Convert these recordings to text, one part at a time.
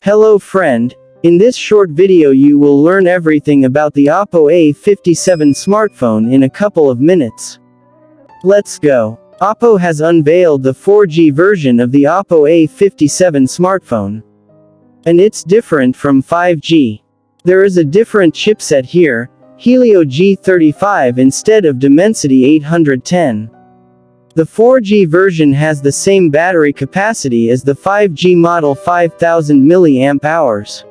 Hello friend, in this short video you will learn everything about the Oppo A57 smartphone in a couple of minutes. Let's go. Oppo has unveiled the 4G version of the Oppo A57 smartphone. And it's different from 5G. There is a different chipset here, Helio G35 instead of Dimensity 810. The 4G version has the same battery capacity as the 5G model 5000 mAh.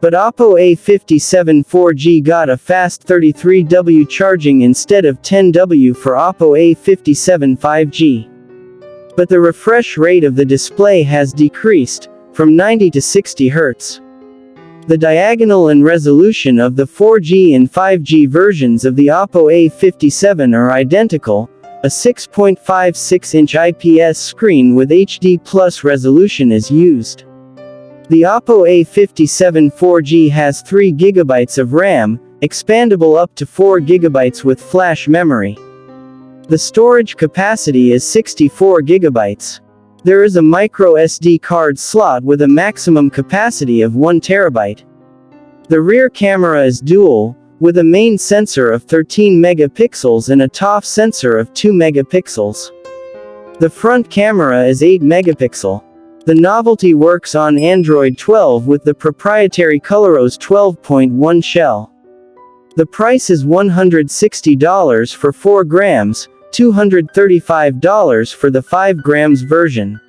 But Oppo A57 4G got a fast 33W charging instead of 10W for Oppo A57 5G. But the refresh rate of the display has decreased, from 90 to 60 Hz. The diagonal and resolution of the 4G and 5G versions of the Oppo A57 are identical, a 6.56-inch IPS screen with HD Plus resolution is used. The Oppo A57 4G has 3 GB of RAM, expandable up to 4 GB with flash memory. The storage capacity is 64 GB. There is a micro SD card slot with a maximum capacity of 1 TB. The rear camera is dual, with a main sensor of 13 megapixels and a TOF sensor of 2 megapixels. The front camera is 8 megapixel. The novelty works on Android 12 with the proprietary ColorOS 12.1 shell. The price is $160 for 4 grams, $235 for the 5 grams version.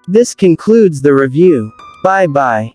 This concludes the review. Bye bye.